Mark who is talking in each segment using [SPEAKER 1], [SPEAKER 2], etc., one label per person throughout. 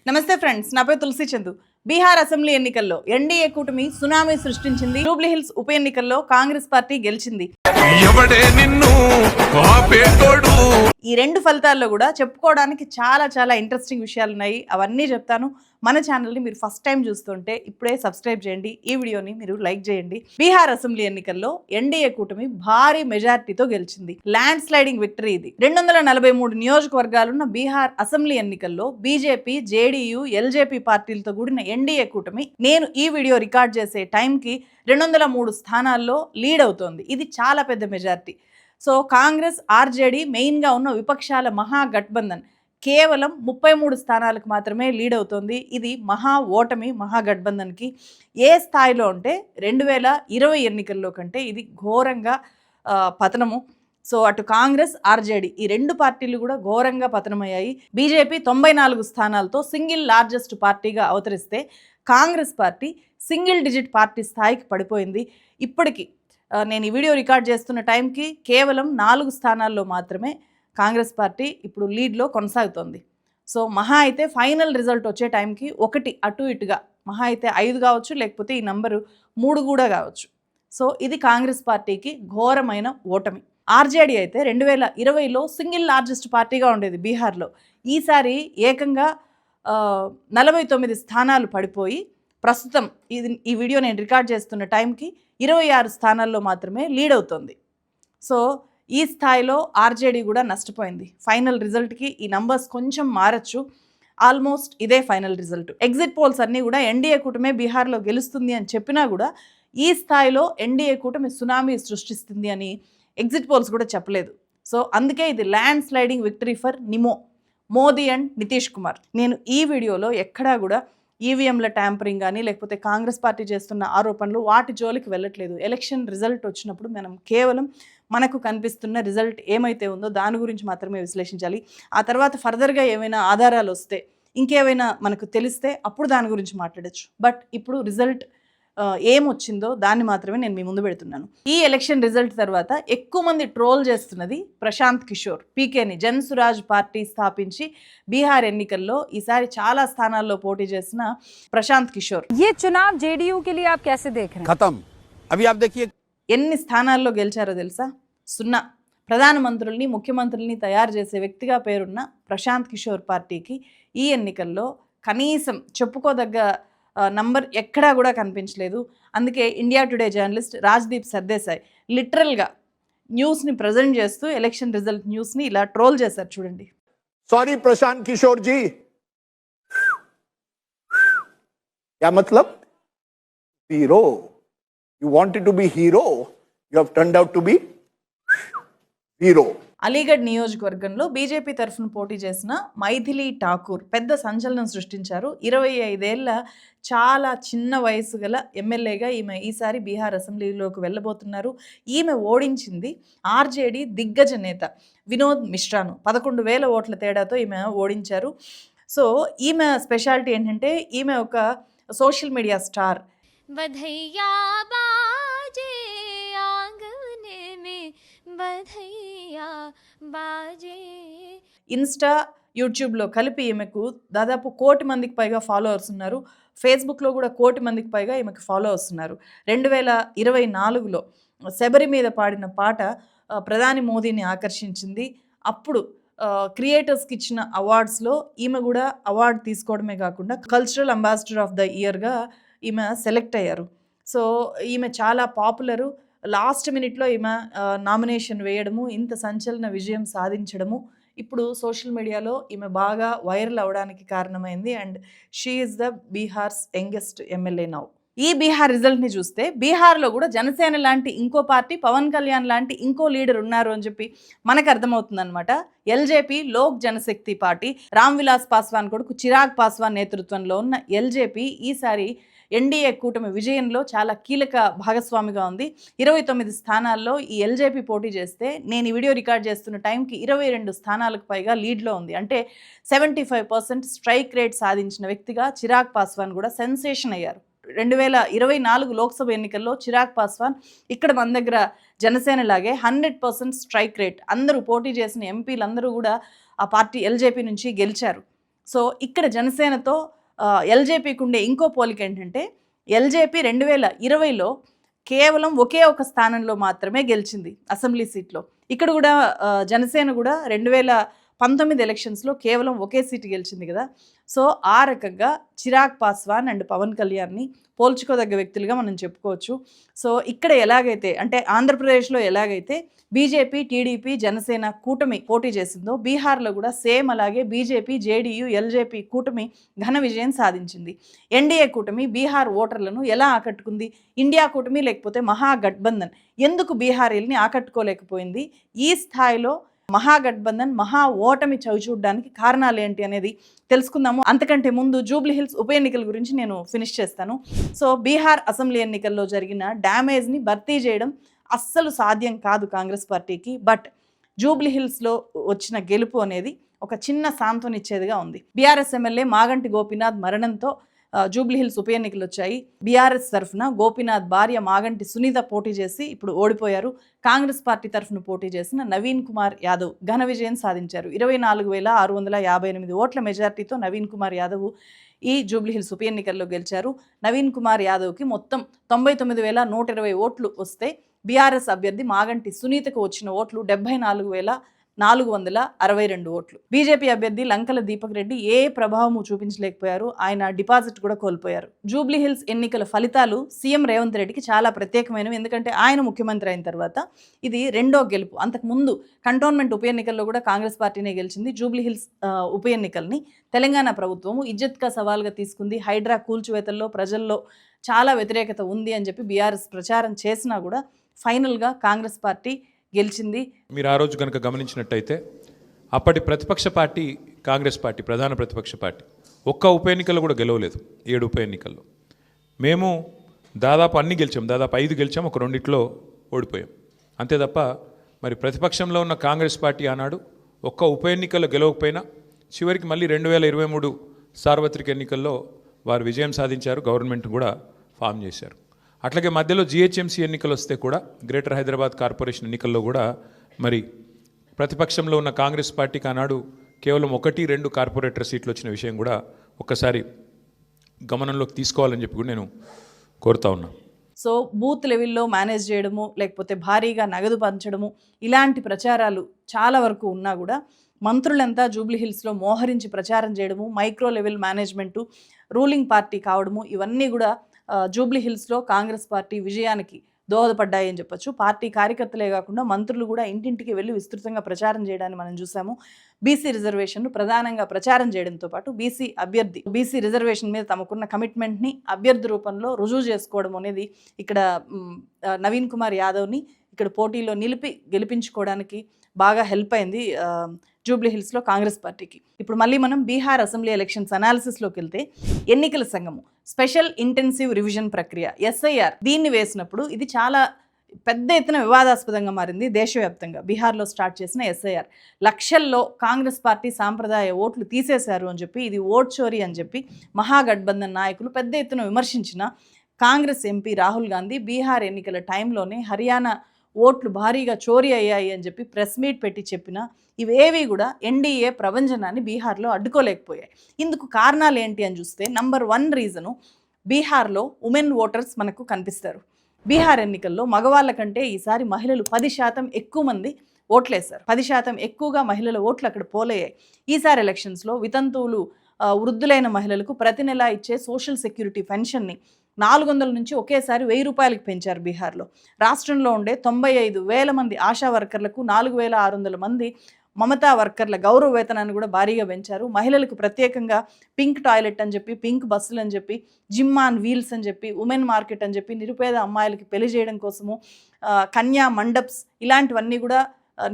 [SPEAKER 1] నమస్తే ఫ్రెండ్స్, నా పేరు తులసి చందు. బీహార్ అసెంబ్లీ ఎన్నికల్లో ఎన్డీఏ కూటమి సునామీ సృష్టించింది. జూబ్లీ హిల్స్ ఉప ఎన్నికల్లో కాంగ్రెస్ పార్టీ గెలిచింది. ఈ రెండు ఫలితాల్లో కూడా చెప్పుకోవడానికి చాలా ఇంట్రెస్టింగ్ విషయాలు ఉన్నాయి. అవన్నీ చెప్తాను. మన ఛానల్ని మీరు ఫస్ట్ టైం చూస్తుంటే ఇప్పుడే సబ్స్క్రైబ్ చేయండి. ఈ వీడియోని మీరు లైక్ చేయండి. బీహార్ అసెంబ్లీ ఎన్నికల్లో ఎన్డీఏ కూటమి భారీ మెజార్టీతో గెలిచింది. ల్యాండ్ స్లైడింగ్ విక్టరీ ఇది. 243 నియోజకవర్గాలున్న బీహార్ అసెంబ్లీ ఎన్నికల్లో బీజేపీ, జేడీయూ, ఎల్జేపీ పార్టీలతో కూడిన ఎన్డీఏ కూటమి నేను ఈ వీడియో రికార్డ్ చేసే టైంకి 203 స్థానాల్లో లీడ్ అవుతోంది. ఇది చాలా పెద్ద మెజార్టీ. సో కాంగ్రెస్, ఆర్జేడీ మెయిన్గా ఉన్న విపక్షాల మహాగఠబంధన్ కేవలం 33 స్థానాలకు మాత్రమే లీడ్ అవుతోంది. ఇది మహా ఓటమి మహాగఠబంధన్కి. ఏ స్థాయిలో అంటే 2020 ఎన్నికల్లో కంటే ఇది ఘోరంగా పతనము. సో అటు కాంగ్రెస్, ఆర్జేడీ ఈ రెండు పార్టీలు కూడా ఘోరంగా పతనమయ్యాయి. బీజేపీ 94 స్థానాలతో సింగిల్ లార్జెస్ట్ పార్టీగా అవతరిస్తే Congress party single digit party స్థాయికి పడిపోయింది. ఇప్పటికీ నేను ఈ వీడియో రికార్డ్ చేస్తున్న టైంకి కేవలం 4 స్థానాల్లో మాత్రమే కాంగ్రెస్ పార్టీ ఇప్పుడు లీడ్లో కొనసాగుతోంది. సో మహా అయితే ఫైనల్ రిజల్ట్ వచ్చే టైంకి ఒకటి అటు ఇటుగా మహా అయితే 5 కావచ్చు, లేకపోతే ఈ నంబరు 3 కూడా కావచ్చు. సో ఇది కాంగ్రెస్ పార్టీకి ఘోరమైన ఓటమి. ఆర్జేడీ అయితే 2020లో సింగిల్ లార్జెస్ట్ పార్టీగా ఉండేది బీహార్లో. ఈసారి ఏకంగా 49 స్థానాలు పడిపోయి ప్రస్తుతం ఈ వీడియో నేను రికార్డ్ చేస్తున్న టైంకి 26 స్థానాల్లో మాత్రమే లీడ్ అవుతుంది. సో ఈ స్థాయిలో ఆర్జేడీ కూడా నష్టపోయింది. ఫైనల్ రిజల్ట్కి ఈ నంబర్స్ కొంచెం మారచ్చు. ఆల్మోస్ట్ ఇదే ఫైనల్ రిజల్ట్. ఎగ్జిట్ పోల్స్ అన్నీ కూడా ఎన్డీఏ కూటమే బీహార్లో గెలుస్తుంది అని చెప్పినా కూడా ఈ స్థాయిలో ఎన్డీఏ కూటమి సునామీ సృష్టిస్తుంది అని ఎగ్జిట్ పోల్స్ కూడా చెప్పలేదు. సో అందుకే ఇది land sliding victory for Modi and Nitish Kumar. నేను ఈ వీడియోలో ఎక్కడా కూడా ఈవీఎంల ట్యాంపరింగ్ కానీ లేకపోతే కాంగ్రెస్ పార్టీ చేస్తున్న ఆరోపణలు వాటి జోలికి వెళ్ళట్లేదు. ఎలక్షన్ రిజల్ట్ వచ్చినప్పుడు మనం కేవలం మనకు కనిపిస్తున్న రిజల్ట్ ఏమైతే ఉందో దాని గురించి మాత్రమే విశ్లేషించాలి. ఆ తర్వాత ఫర్దర్గా ఏమైనా ఆధారాలు వస్తే, ఇంకేమైనా మనకు తెలిస్తే అప్పుడు దాని గురించి మాట్లాడచ్చు. బట్ ఇప్పుడు రిజల్ట్ ఏమొచ్చిందో దాన్ని మాత్రమే నేను మీ ముందు పెడుతున్నాను. ఈ ఎలక్షన్ రిజల్ట్ తర్వాత ఎక్కువ మంది ట్రోల్ చేస్తున్నది ప్రశాంత్ కిషోర్, పీకేని జన్సురాజ్ పార్టీ స్థాపించి బీహార్ ఎన్నికల్లో ఈసారి చాలా స్థానాల్లో పోటీ చేసిన ప్రశాంత్ కిషోర్.
[SPEAKER 2] ये चुनाव जेडीयू के लिए आप कैसे देख रहे हैं?
[SPEAKER 3] खत्म। अभी आप देखिए
[SPEAKER 1] ఎన్ని స్థానాల్లో గెలిచారో తెలుసా? 0. ప్రధానమంత్రుల్ని, ముఖ్యమంత్రుల్ని తయారు చేసే వ్యక్తిగా పేరున్న ప్రశాంత్ కిషోర్ పార్టీకి ఈ ఎన్నికల్లో కనీసం చెప్పుకోదగ్గ నంబర్ ఎక్కడా కూడా కనిపించలేదు. అందుకే India today journalist Rajdeep Sardesai లిటరల్గా న్యూస్ని ప్రజెంట్ చేస్తూ ఎలక్షన్ రిజల్ట్ న్యూస్ని ఇలా ట్రోల్ చేశారు. చూడండి.
[SPEAKER 3] सॉरी प्रशांत किशोर जी, क्या मतलब? Hero, you wanted to be hero, you have turned out to be hero.
[SPEAKER 1] Aligarh నియోజకవర్గంలో బీజేపీ తరఫున పోటీ చేసిన మైథిలి ఠాకూర్ పెద్ద సంచలనం సృష్టించారు. 25 ఏళ్ల చాలా చిన్న వయసు గల ఎమ్మెల్యేగా ఈమె ఈసారి బీహార్ అసెంబ్లీలోకి వెళ్ళబోతున్నారు. ఈమె ఓడించింది ఆర్జేడీ దిగ్గజ నేత వినోద్ మిశ్రాను. 11,000 ఓట్ల తేడాతో ఈమె ఓడించారు. సో ఈమె స్పెషాలిటీ ఏంటంటే ఈమె ఒక సోషల్ మీడియా స్టార్.
[SPEAKER 4] बधैया बाजे आंगने में बधैया बाजे.
[SPEAKER 1] ఇన్స్టా, యూట్యూబ్లో కలిపి ఈమెకు దాదాపు 1 కోటి మందికి పైగా ఫాలోవర్స్ ఉన్నారు. ఫేస్బుక్లో కూడా 1 కోటి మందికి పైగా ఈమెకు ఫాలోవర్స్ ఉన్నారు. 2024లో శబరి మీద పాడిన పాట ప్రధాని మోదీని ఆకర్షించింది. అప్పుడు క్రియేటర్స్కి ఇచ్చిన అవార్డ్స్లో ఈమె కూడా అవార్డు తీసుకోవడమే కాకుండా కల్చరల్ అంబాసిడర్ ఆఫ్ ద ఇయర్గా ఈమె సెలెక్ట్ అయ్యారు. సో ఈమె చాలా పాపులరు. లాస్ట్ మినిట్లో ఈమె నామినేషన్ వేయడము, ఇంత సంచలన విజయం సాధించడము ఇప్పుడు సోషల్ మీడియాలో ఈమె బాగా వైరల్ అవ్వడానికి కారణమైంది. And she is the Bihar's youngest MLA now. ఈ బీహార్ రిజల్ట్ని చూస్తే బీహార్లో కూడా జనసేన లాంటి ఇంకో పార్టీ, పవన్ కళ్యాణ్ లాంటి ఇంకో లీడర్ ఉన్నారు అని చెప్పి మనకు అర్థమవుతుంది అనమాట. ఎల్జేపీ లోక్ జనశక్తి పార్టీ, రామ్ విలాస్ పాస్వాన్ కొడుకు చిరాగ్ పాస్వాన్ నేతృత్వంలో ఉన్న ఎల్జేపీ ఈసారి ఎన్డీఏ కూటమి విజయంలో చాలా కీలక భాగస్వామిగా ఉంది. 29 స్థానాల్లో ఈ ఎల్జేపీ పోటీ చేస్తే నేను ఈ వీడియో రికార్డ్ చేస్తున్న టైంకి 22 స్థానాలకు పైగా లీడ్లో ఉంది. అంటే 75% స్ట్రైక్ రేట్ సాధించిన వ్యక్తిగా చిరాగ్ పాస్వాన్ కూడా సెన్సేషన్ అయ్యారు. 2024 లోక్సభ ఎన్నికల్లో చిరాగ్ పాస్వాన్ ఇక్కడ మన దగ్గర జనసేన లాగే 100% స్ట్రైక్ రేట్, అందరూ పోటీ చేసిన ఎంపీలందరూ కూడా ఆ పార్టీ ఎల్జేపీ నుంచి గెలిచారు. సో ఇక్కడ జనసేనతో ఎల్జేపీకి ఉండే ఇంకో పోలిక ఏంటంటే ఎల్జేపీ 2020లో కేవలం ఒకే ఒక స్థానంలో మాత్రమే గెలిచింది అసెంబ్లీ సీట్లో. ఇక్కడ కూడా జనసేన కూడా 2019 ఎలక్షన్స్లో కేవలం ఒకే సీటు గెలిచింది కదా. సో ఆ రకంగా చిరాగ్ పాస్వాన్ అండ్ పవన్ కళ్యాణ్ని పోల్చుకోదగ్గ వ్యక్తులుగా మనం చెప్పుకోవచ్చు. సో ఇక్కడ ఎలాగైతే అంటే ఆంధ్రప్రదేశ్లో ఎలాగైతే బీజేపీ, టీడీపీ, జనసేన కూటమి పోటీ చేసిందో బీహార్లో కూడా సేమ్ అలాగే బీజేపీ, జేడీయూ, ఎల్జేపీ కూటమి ఘన విజయం సాధించింది. ఎన్డీఏ కూటమి బీహార్ ఓటర్లను ఎలా ఆకట్టుకుంది? ఇండియా కూటమి లేకపోతే మహాగఠబంధన్ ఎందుకు బీహారీల్ని ఆకట్టుకోలేకపోయింది? ఈ స్థాయిలో మహాగఠబంధన్ మహా ఓటమి చవిచూడడానికి కారణాలు ఏంటి అనేది తెలుసుకుందాము. అంతకంటే ముందు జూబ్లీ హిల్స్ ఉప ఎన్నికల గురించి నేను ఫినిష్ చేస్తాను. సో బీహార్ అసెంబ్లీ ఎన్నికల్లో జరిగిన డ్యామేజ్ని భర్తీ చేయడం అస్సలు సాధ్యం కాదు కాంగ్రెస్ పార్టీకి. బట్ జూబ్లీ హిల్స్లో వచ్చిన గెలుపు అనేది ఒక చిన్న సాంత్వనిచ్చేదిగా ఉంది. బీఆర్ఎస్ ఎమ్మెల్యే మాగంటి గోపీనాథ్ మరణంతో జూబ్లీ హిల్స్ ఉప ఎన్నికలు వచ్చాయి. బీఆర్ఎస్ తరఫున గోపీనాథ్ భార్య మాగంటి సునీత పోటీ చేసి ఇప్పుడు ఓడిపోయారు. కాంగ్రెస్ పార్టీ తరఫున పోటీ చేసిన నవీన్ కుమార్ యాదవ్ ఘన విజయం సాధించారు. 24,658 ఓట్ల మెజార్టీతో నవీన్ కుమార్ యాదవ్ ఈ జూబ్లీ హిల్స్ ఉప ఎన్నికల్లో గెలిచారు. నవీన్ కుమార్ యాదవ్కి మొత్తం 99,120 ఓట్లు వస్తే బీఆర్ఎస్ అభ్యర్థి మాగంటి సునీతకు వచ్చిన ఓట్లు 74,462 ఓట్లు. బీజేపీ అభ్యర్థి లంకల దీపక్ రెడ్డి ఏ ప్రభావము చూపించలేకపోయారు. ఆయన డిపాజిట్ కూడా కోల్పోయారు. జూబ్లీ హిల్స్ ఎన్నికల ఫలితాలు సీఎం రేవంత్ రెడ్డికి చాలా ప్రత్యేకమైనవి. ఎందుకంటే ఆయన ముఖ్యమంత్రి అయిన తర్వాత ఇది రెండో గెలుపు. అంతకుముందు కంటోన్మెంట్ ఉప ఎన్నికల్లో కూడా కాంగ్రెస్ పార్టీనే గెలిచింది. జూబ్లీ హిల్స్ ఉప ఎన్నికల్ని తెలంగాణ ప్రభుత్వము ఇజ్జత్కా సవాల్గా తీసుకుంది. హైడ్రా కూల్చివేతల్లో ప్రజల్లో చాలా వ్యతిరేకత ఉంది అని చెప్పి బీఆర్ఎస్ ప్రచారం చేసినా కూడా ఫైనల్గా కాంగ్రెస్ పార్టీ గెలిచింది.
[SPEAKER 5] మీరు ఆ రోజు కనుక గమనించినట్టయితే అప్పటి ప్రతిపక్ష పార్టీ కాంగ్రెస్ పార్టీ, ప్రధాన ప్రతిపక్ష పార్టీ ఒక్క ఉప ఎన్నికల్లో కూడా గెలవలేదు. 7 ఉప ఎన్నికల్లో మేము దాదాపు అన్ని గెలిచాం. దాదాపు 5 గెలిచాం, ఒక 2 ఓడిపోయాం అంతే తప్ప మరి ప్రతిపక్షంలో ఉన్న కాంగ్రెస్ పార్టీ ఆనాడు ఒక్క ఉప ఎన్నికల్లో గెలవకపోయినా చివరికి మళ్ళీ 2023 సార్వత్రిక ఎన్నికల్లో వారు విజయం సాధించారు. గవర్నమెంట్ కూడా ఫామ్ చేశారు. అట్లాగే మధ్యలో జిహెచ్ఎంసీ ఎన్నికలు వస్తే కూడా గ్రేటర్ హైదరాబాద్ కార్పొరేషన్ ఎన్నికల్లో కూడా మరి ప్రతిపక్షంలో ఉన్న కాంగ్రెస్ పార్టీకి ఆనాడు కేవలం 1-2 కార్పొరేటర్ సీట్లు వచ్చిన విషయం కూడా ఒక్కసారి గమనంలోకి తీసుకోవాలని చెప్పి కూడా నేను కోరుతా ఉన్నా.
[SPEAKER 1] సో బూత్ లెవెల్లో మేనేజ్ చేయడము లేకపోతే భారీగా నగదు పంచడము ఇలాంటి ప్రచారాలు చాలా వరకు ఉన్నా కూడా మంత్రులంతా జూబ్లీ హిల్స్లో మోహరించి ప్రచారం చేయడము, micro level management, ruling party కావడము ఇవన్నీ కూడా జూబ్లీ హిల్స్లో కాంగ్రెస్ పార్టీ విజయానికి దోహదపడ్డాయి అని చెప్పొచ్చు. పార్టీ కార్యకర్తలే కాకుండా మంత్రులు కూడా ఇంటింటికి వెళ్ళి విస్తృతంగా ప్రచారం చేయడాన్ని మనం చూసాము. బీసీ రిజర్వేషన్ను ప్రధానంగా ప్రచారం చేయడంతో పాటు బీసీ రిజర్వేషన్ మీద తమకున్న కమిట్మెంట్ని అభ్యర్థి రూపంలో రుజువు చేసుకోవడం అనేది ఇక్కడ నవీన్ కుమార్ యాదవ్ని ఇక్కడ పోటీలో నిలిపి గెలిపించుకోవడానికి బాగా హెల్ప్ అయింది జూబ్లీ హిల్స్లో కాంగ్రెస్ పార్టీకి. ఇప్పుడు మళ్ళీ మనం బీహార్ అసెంబ్లీ ఎలక్షన్స్ అనాలిసిస్లోకి వెళ్తే ఎన్నికల సంఘము స్పెషల్ ఇంటెన్సివ్ రివిజన్ ప్రక్రియ SIR దీన్ని వేసినప్పుడు ఇది చాలా పెద్ద ఎత్తున వివాదాస్పదంగా మారింది. దేశవ్యాప్తంగా బీహార్లో స్టార్ట్ చేసిన SIR లక్షల్లో కాంగ్రెస్ పార్టీ సాంప్రదాయ ఓట్లు తీసేశారు అని చెప్పి, ఇది ఓట్ చోరీ అని చెప్పి మహాగఠబంధన్ నాయకులు పెద్ద ఎత్తున విమర్శించిన కాంగ్రెస్ ఎంపీ రాహుల్ గాంధీ బీహార్ ఎన్నికల టైంలోనే హర్యానా ఓట్లు భారీగా చోరీ అయ్యాయి అని చెప్పి ప్రెస్ మీట్ పెట్టి చెప్పినా ఇవేవి కూడా ఎన్డీఏ ప్రభంజనాన్ని బీహార్లో అడ్డుకోలేకపోయాయి. ఇందుకు కారణాలు ఏంటి అని చూస్తే నంబర్ 1 రీజను బీహార్లో ఉమెన్ ఓటర్స్ మనకు కనిపిస్తారు. బీహార్ ఎన్నికల్లో మగవాళ్ళ కంటే ఈసారి మహిళలు 10% ఎక్కువ మంది ఓట్లేశారు. 10% ఎక్కువగా మహిళల ఓట్లు అక్కడ పోలయ్యాయి. ఈసారి ఎలక్షన్స్లో వితంతువులు, వృద్ధులైన మహిళలకు ప్రతి నెల ఇచ్చే సోషల్ సెక్యూరిటీ పెన్షన్ని 400 నుంచి ఒకేసారి 1000 రూపాయలకు పెంచారు బీహార్లో. రాష్ట్రంలో ఉండే 95,000 మంది ఆశా వర్కర్లకు 4,600 మంది మమతా వర్కర్ల గౌరవ వేతనాన్ని కూడా భారీగా పెంచారు. మహిళలకు ప్రత్యేకంగా పింక్ టాయిలెట్ అని చెప్పి, పింక్ బస్సులు అని చెప్పి, జిమ్ ఆన్ వీల్స్ అని చెప్పి, ఉమెన్ మార్కెట్ అని చెప్పి, నిరుపేద అమ్మాయిలకి పెళ్లి చేయడం కోసము కన్యా మండప్స్ ఇలాంటివన్నీ కూడా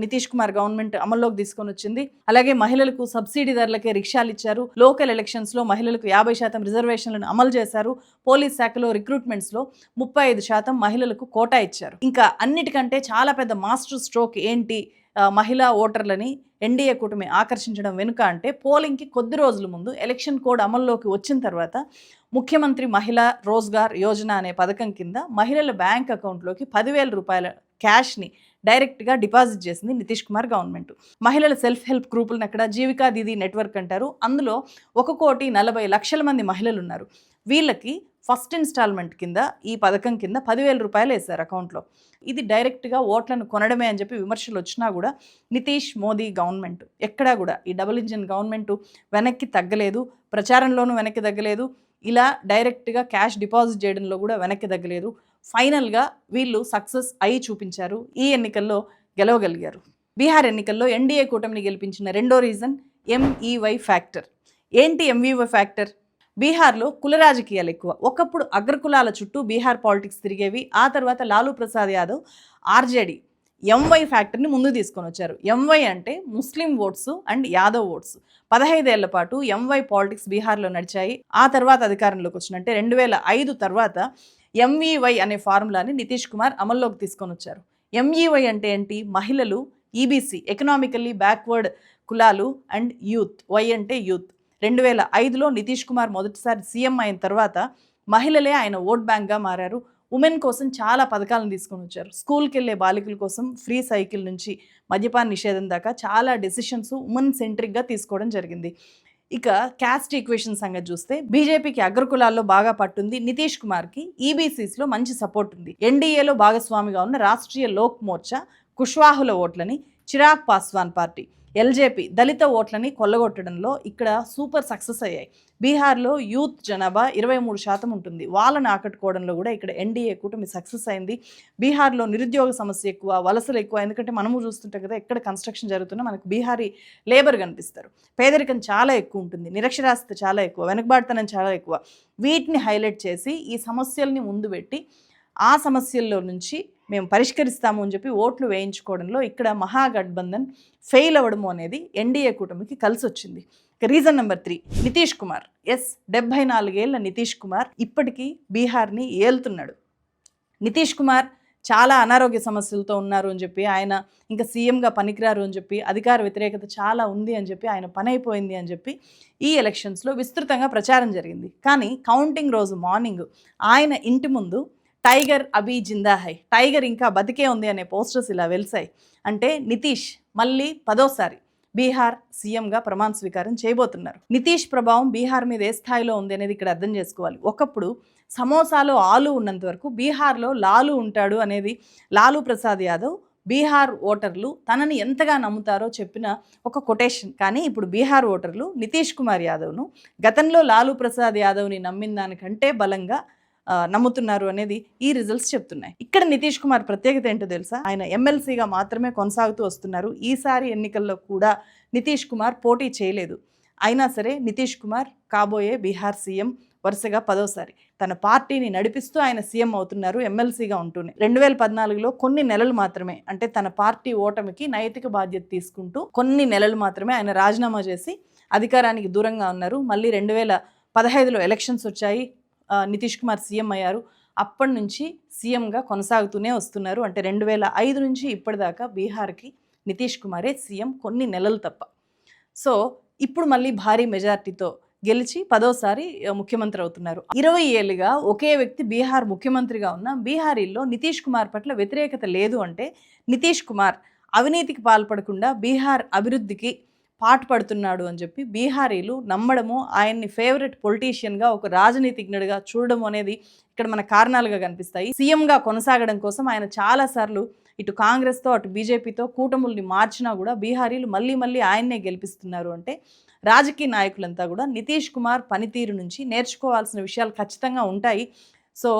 [SPEAKER 1] నితీష్ కుమార్ గవర్నమెంట్ అమల్లోకి తీసుకొని వచ్చింది. అలాగే మహిళలకు సబ్సిడీ ధరలకే రిక్షాలు ఇచ్చారు. లోకల్ ఎలక్షన్స్లో మహిళలకు 50% రిజర్వేషన్లను అమలు చేశారు. పోలీస్ శాఖలో రిక్రూట్మెంట్స్లో 35% మహిళలకు కోటా ఇచ్చారు. ఇంకా అన్నిటికంటే చాలా పెద్ద మాస్టర్ స్ట్రోక్ ఏంటి మహిళా ఓటర్లని ఎన్డీఏ కూటమి ఆకర్షించడం వెనుక అంటే పోలింగ్కి కొద్ది రోజుల ముందు ఎలక్షన్ కోడ్ అమల్లోకి వచ్చిన తర్వాత ముఖ్యమంత్రి మహిళా రోజ్గార్ యోజన అనే పథకం కింద మహిళల బ్యాంక్ అకౌంట్లోకి 10,000 రూపాయల క్యాష్ని డైరెక్ట్గా డిపాజిట్ చేసింది నితీష్ కుమార్ గవర్నమెంట్. మహిళల సెల్ఫ్ హెల్ప్ గ్రూపులను అక్కడ జీవికా దీదీ నెట్వర్క్ అంటారు. అందులో 1,40,40,00,000 మంది మహిళలు ఉన్నారు. వీళ్ళకి ఫస్ట్ ఇన్స్టాల్మెంట్ కింద ఈ పథకం కింద 10,000 రూపాయలు వేశారు అకౌంట్లో. ఇది డైరెక్ట్గా ఓట్లను కొనడమే అని చెప్పి విమర్శలు వచ్చినా కూడా నితీష్ మోదీ గవర్నమెంట్ ఎక్కడా కూడా ఈ డబుల్ ఇంజిన్ గవర్నమెంట్ వెనక్కి తగ్గలేదు, ప్రచారంలోనూ వెనక్కి తగ్గలేదు, ఇలా డైరెక్ట్గా క్యాష్ డిపాజిట్ చేయడంలో కూడా వెనక్కి తగ్గలేదు. ఫైనల్గా వీళ్ళు సక్సెస్ అయి చూపించారు, ఈ ఎన్నికల్లో గెలవగలిగారు. బీహార్ ఎన్నికల్లో ఎన్డీఏ కూటమిని గెలిపించిన రెండో రీజన్ ఎంఈవై ఫ్యాక్టర్. ఏంటి ఎంఈవై ఫ్యాక్టర్? బీహార్లో కుల రాజకీయాలు ఎక్కువ. ఒకప్పుడు అగ్రకులాల చుట్టూ బీహార్ పాలిటిక్స్ తిరిగేవి. ఆ తర్వాత లాలూ ప్రసాద్ యాదవ్ ఆర్జేడీ ఎంవై ఫ్యాక్టర్ని ముందు తీసుకొని వచ్చారు. ఎంవై అంటే Muslim votes and Yadav votes. 15 ఏళ్ల పాటు ఎంవై పాలిటిక్స్ బీహార్లో నడిచాయి. ఆ తర్వాత అధికారంలోకి వచ్చినంటే 2005 తర్వాత ఎంఈవై అనే ఫార్ములాని నితీష్ కుమార్ అమల్లోకి తీసుకొని వచ్చారు. ఎంఈవై అంటే ఏంటి? మహిళలు, ఈబీసీ ఎకనామికల్లీ బ్యాక్వర్డ్ కులాలు అండ్ యూత్. వై అంటే యూత్. 2005లో నితీష్ కుమార్ మొదటిసారి సీఎం అయిన తర్వాత మహిళలే ఆయన ఓట్ బ్యాంక్గా మారారు. ఉమెన్ కోసం చాలా పథకాలను తీసుకొని వచ్చారు. స్కూల్కి వెళ్ళే బాలికల కోసం ఫ్రీ సైకిల్ నుంచి మద్యపాన నిషేధం దాకా చాలా డెసిషన్స్ ఉమెన్ సెంట్రిక్గా తీసుకోవడం జరిగింది. ఇక క్యాస్ట్ ఈక్వేషన్ సంగతి చూస్తే బీజేపీకి అగ్రకులాల్లో బాగా పట్టుంది, నితీష్ కుమార్కి ఈబీసీస్లో మంచి సపోర్ట్ ఉంది. ఎన్డీఏలో భాగస్వామిగా ఉన్న రాష్ట్రీయ లోక్ మోర్చా కుష్వాహుల ఓట్లని, చిరాగ్ పాస్వాన్ పార్టీ ఎల్జేపీ దళిత ఓట్లని కొల్లగొట్టడంలో ఇక్కడ సూపర్ సక్సెస్ అయ్యాయి. బీహార్లో యూత్ జనాభా 23% ఉంటుంది. వాళ్ళని ఆకట్టుకోవడంలో కూడా ఇక్కడ ఎన్డీఏ కూటమి సక్సెస్ అయింది. బీహార్లో నిరుద్యోగ సమస్య ఎక్కువ, వలసలు ఎక్కువ. ఎందుకంటే మనము చూస్తుంటాం కదా, ఎక్కడ కన్స్ట్రక్షన్ జరుగుతున్నా మనకు బీహారీ లేబర్ కనిపిస్తారు. పేదరికం చాలా ఎక్కువ ఉంటుంది, నిరక్షరాస్యత చాలా ఎక్కువ, వెనుకబాటుతనం చాలా ఎక్కువ. వీటిని హైలైట్ చేసి ఈ సమస్యల్ని ముందు పెట్టి ఆ సమస్యల్లో నుంచి మేము పరిష్కరిస్తాము అని చెప్పి ఓట్లు వేయించుకోవడంలో ఇక్కడ మహాగఠబంధన్ ఫెయిల్ అవ్వడము అనేది ఎన్డీఏ కూటమికి కలిసి వచ్చింది. Reason number 3 Nitish Kumar. 74 ఏళ్ల నితీష్ కుమార్ ఇప్పటికీ బీహార్ని ఏలుతున్నాడు. నితీష్ కుమార్ చాలా అనారోగ్య సమస్యలతో ఉన్నారు అని చెప్పి, ఆయన ఇంకా సీఎంగా పనికిరారు అని చెప్పి, అధికార వ్యతిరేకత చాలా ఉంది అని చెప్పి, ఆయన పని అయిపోయింది అని చెప్పి ఈ ఎలక్షన్స్లో విస్తృతంగా ప్రచారం జరిగింది. కానీ కౌంటింగ్ రోజు మార్నింగ్ ఆయన ఇంటి ముందు టైగర్ అభి జిందా హై, టైగర్ ఇంకా బతికే ఉంది అనే పోస్టర్స్ ఇలా వెలిసాయి. అంటే నితీష్ మళ్ళీ 10వ బీహార్ సీఎంగా ప్రమాణ స్వీకారం చేయబోతున్నారు. నితీష్ ప్రభావం బీహార్ మీద ఏ స్థాయిలో ఉంది అనేది ఇక్కడ అర్థం చేసుకోవాలి. ఒకప్పుడు సమోసాలో ఆలు ఉన్నంత వరకు బీహార్లో లాలు ఉంటాడు అనేది లాలూ ప్రసాద్ యాదవ్ బీహార్ ఓటర్లు తనని ఎంతగా నమ్ముతారో చెప్పిన ఒక కొటేషన్. కానీ ఇప్పుడు బీహార్ ఓటర్లు నితీష్ కుమార్ యాదవ్ను గతంలో లాలూ ప్రసాద్ యాదవ్ని నమ్మిన దానికంటే బలంగా నమ్ముతున్నారు అనేది ఈ రిజల్ట్స్ చెప్తున్నాయి. ఇక్కడ నితీష్ కుమార్ ప్రత్యేకత ఏంటో తెలుసా? ఆయన ఎమ్మెల్సీగా మాత్రమే కొనసాగుతూ వస్తున్నారు. ఈసారి ఎన్నికల్లో కూడా నితీష్ కుమార్ పోటీ చేయలేదు. అయినా సరే నితీష్ కుమార్ కాబోయే బీహార్ సీఎం, వరుసగా 10వ తన పార్టీని నడిపిస్తూ ఆయన సీఎం అవుతున్నారు ఎమ్మెల్సీగా ఉంటూనే. 2014లో కొన్ని నెలలు మాత్రమే, అంటే తన పార్టీ ఓటమికి నైతిక బాధ్యత తీసుకుంటూ కొన్ని నెలలు మాత్రమే ఆయన రాజీనామా చేసి అధికారానికి దూరంగా ఉన్నారు. మళ్ళీ 2015లో ఎలక్షన్స్ వచ్చాయి, నితీష్ కుమార్ సీఎం అయ్యారు. అప్పటి నుంచి సీఎంగా కొనసాగుతూనే వస్తున్నారు. అంటే 2005 నుంచి ఇప్పటిదాకా బీహార్కి నితీష్ కుమారే సీఎం కొన్ని నెలలు తప్ప. సో ఇప్పుడు మళ్ళీ భారీ మెజార్టీతో గెలిచి 10వ ముఖ్యమంత్రి అవుతున్నారు. 20 ఏళ్ళుగా ఒకే వ్యక్తి బీహార్ ముఖ్యమంత్రిగా ఉన్న బీహారీల్లో నితీష్ కుమార్ పట్ల వ్యతిరేకత లేదు అంటే నితీష్ కుమార్ అవినీతికి పాల్పడకుండా బీహార్ అభివృద్ధికి పాటుపడుతున్నాడు అని చెప్పి బీహారీలు నమ్మడము, ఆయన్ని ఫేవరెట్ పొలిటీషియన్గా, ఒక రాజనీతిజ్ఞుడిగా చూడడం అనేది ఇక్కడ మన కారణాలుగా కనిపిస్తాయి. సీఎంగా కొనసాగడం కోసం ఆయన చాలాసార్లు ఇటు కాంగ్రెస్తో అటు బీజేపీతో కూటముల్ని మార్చినా కూడా బీహారీలు మళ్ళీ ఆయన్నే గెలిపిస్తున్నారు. అంటే రాజకీయ నాయకులంతా కూడా నితీష్ కుమార్ పనితీరు నుంచి నేర్చుకోవాల్సిన విషయాలు ఖచ్చితంగా ఉంటాయి. సో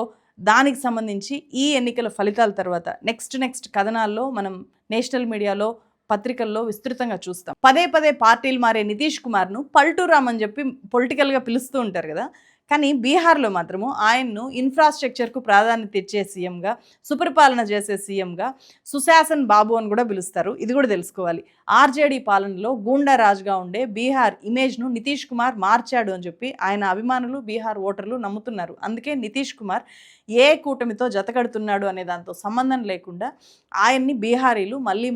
[SPEAKER 1] దానికి సంబంధించి ఈ ఎన్నికల ఫలితాల తర్వాత నెక్స్ట్ కథనాల్లో మనం నేషనల్ మీడియాలో, పత్రికల్లో విస్తృతంగా చూస్తాం. పదే పార్టీలు మారే నితీష్ కుమార్ను పల్టూరామ్ అని చెప్పి పొలిటికల్గా పిలుస్తూ ఉంటారు కదా. కానీ బీహార్లో మాత్రము ఆయన్ను ఇన్ఫ్రాస్ట్రక్చర్కు ప్రాధాన్యత ఇచ్చే సీఎంగా, సుపరిపాలన చేసే సీఎంగా, సుశాసన్ బాబు అని కూడా పిలుస్తారు. ఇది కూడా తెలుసుకోవాలి. ఆర్జేడీ పాలనలో గూండా రాజుగా ఉండే బీహార్ ఇమేజ్ను నితీష్ కుమార్ మార్చాడు అని చెప్పి ఆయన అభిమానులు, బీహార్ ఓటర్లు నమ్ముతున్నారు. అందుకే నితీష్ కుమార్ ఏ కూటమితో జతకడుతున్నాడు అనే దాంతో సంబంధం లేకుండా ఆయన్ని బీహారీలు మళ్ళీ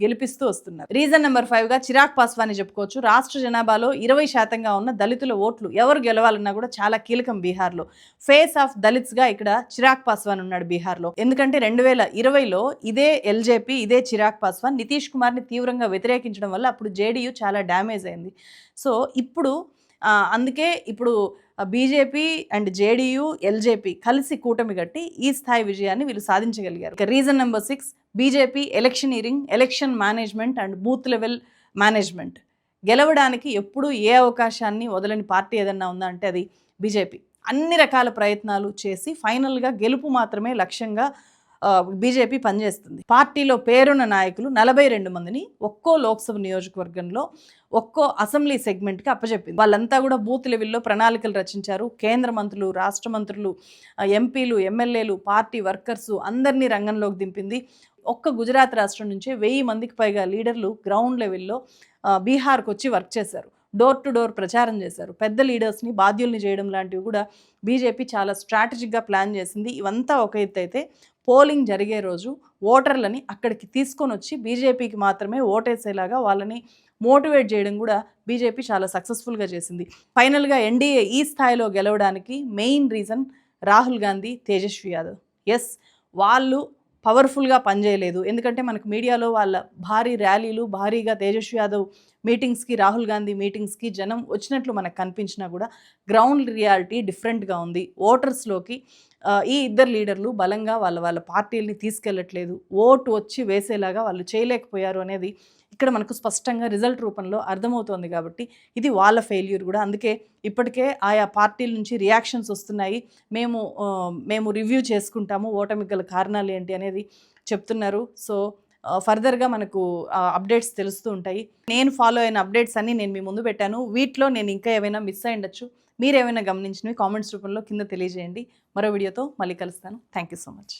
[SPEAKER 1] గెలిపిస్తూ వస్తున్నారు. రీజన్ నెంబర్ 5గా చిరాగ్ పాస్వాన్ చెప్పుకోవచ్చు. రాష్ట్ర జనాభాలో 20% ఉన్న దళితుల ఓట్లు ఎవరు గెలవాలన్నా కూడా చాలా కీలకం బీహార్లో. ఫేస్ ఆఫ్ దళిత్స్గా ఇక్కడ చిరాగ్ పాస్వాన్ ఉన్నాడు బీహార్లో. ఎందుకంటే 2020లో ఇదే ఎల్జేపీ, ఇదే చిరాగ్ పాస్వాన్ నితీష్ కుమార్ని తీవ్రంగా వ్యతిరేకించడం వల్ల అప్పుడు జేడీయూ చాలా డ్యామేజ్ అయింది. సో ఇప్పుడు అందుకే ఇప్పుడు బీజేపీ అండ్ జేడీయూ, ఎల్జేపీ కలిసి కూటమి కట్టి ఈ స్థాయి విజయాన్ని వీళ్ళు సాధించగలిగారు. Reason number 6 BJP electioneering, election management and booth level management. గెలవడానికి ఎప్పుడూ ఏ అవకాశాన్ని వదలని పార్టీ ఏదన్నా ఉందా అంటే అది బీజేపీ. అన్ని రకాల ప్రయత్నాలు చేసి ఫైనల్గా గెలుపు మాత్రమే లక్ష్యంగా బీజేపీ పనిచేస్తుంది. పార్టీలో పేరున్న నాయకులు 42 మందిని ఒక్కో లోక్సభ నియోజకవర్గంలో ఒక్కో అసెంబ్లీ సెగ్మెంట్కి అప్పచెప్పింది. వాళ్ళంతా కూడా బూత్ లెవెల్లో ప్రణాళికలు రచించారు. కేంద్ర మంత్రులు, రాష్ట్ర మంత్రులు, ఎంపీలు, ఎమ్మెల్యేలు, పార్టీ వర్కర్సు అందరినీ రంగంలోకి దింపింది. ఒక్క గుజరాత్ రాష్ట్రం నుంచే 1000 మందికి పైగా లీడర్లు గ్రౌండ్ లెవెల్లో బీహార్కి వచ్చి వర్క్ చేశారు. డోర్ టు డోర్ ప్రచారం చేశారు. పెద్ద లీడర్స్ని బాధ్యుల్ని చేయడం లాంటివి కూడా బీజేపీ చాలా స్ట్రాటజిక్గా ప్లాన్ చేసింది. ఇవంతా ఒక ఎత్తు అయితే పోలింగ్ జరిగే రోజు ఓటర్లని అక్కడికి తీసుకొని వచ్చి బీజేపీకి మాత్రమే ఓటేసేలాగా వాళ్ళని మోటివేట్ చేయడం కూడా బీజేపీ చాలా సక్సెస్ఫుల్గా చేసింది. ఫైనల్గా ఎన్డీఏ ఈ స్థాయిలో గెలవడానికి main reason Rahul Gandhi, Tejashwi Yadav. Yes, వాళ్ళు పవర్ఫుల్గా పనిచేయలేదు. ఎందుకంటే మనకు మీడియాలో వాళ్ళ భారీ ర్యాలీలు, భారీగా తేజస్వి యాదవ్ మీటింగ్స్కి, రాహుల్ గాంధీ మీటింగ్స్కి జనం వచ్చినట్లు మనకు కనిపించినా కూడా గ్రౌండ్ రియాలిటీ డిఫరెంట్గా ఉంది. ఓటర్స్లోకి ఈ ఇద్దరు లీడర్లు బలంగా వాళ్ళ పార్టీల్ని తీసుకెళ్ళట్లేదు. ఓటు వచ్చి వేసేలాగా వాళ్ళు చేయలేకపోయారు అనేది ఇక్కడ మనకు స్పష్టంగా రిజల్ట్ రూపంలో అర్థమవుతోంది. కాబట్టి ఇది వాళ్ళ ఫెయిల్యూర్ కూడా. అందుకే ఇప్పటికే ఆయా పార్టీల నుంచి రియాక్షన్స్ వస్తున్నాయి. మేము రివ్యూ చేసుకుంటాము, ఓటమికి గల కారణాలు ఏంటి అనేది చెప్తున్నారు. సో ఫర్దర్గా మనకు అప్డేట్స్ తెలుస్తూ ఉంటాయి. నేను ఫాలో అయిన అప్డేట్స్ అన్నీ నేను మీ ముందు పెట్టాను. వీటిలో నేను ఇంకా ఏమైనా మిస్ అయి ఉండొచ్చు. మీరేమైనా గమనించినవి కామెంట్స్ రూపంలో కింద తెలియజేయండి. మరో వీడియోతో మళ్ళీ కలుస్తాను. Thank you so much.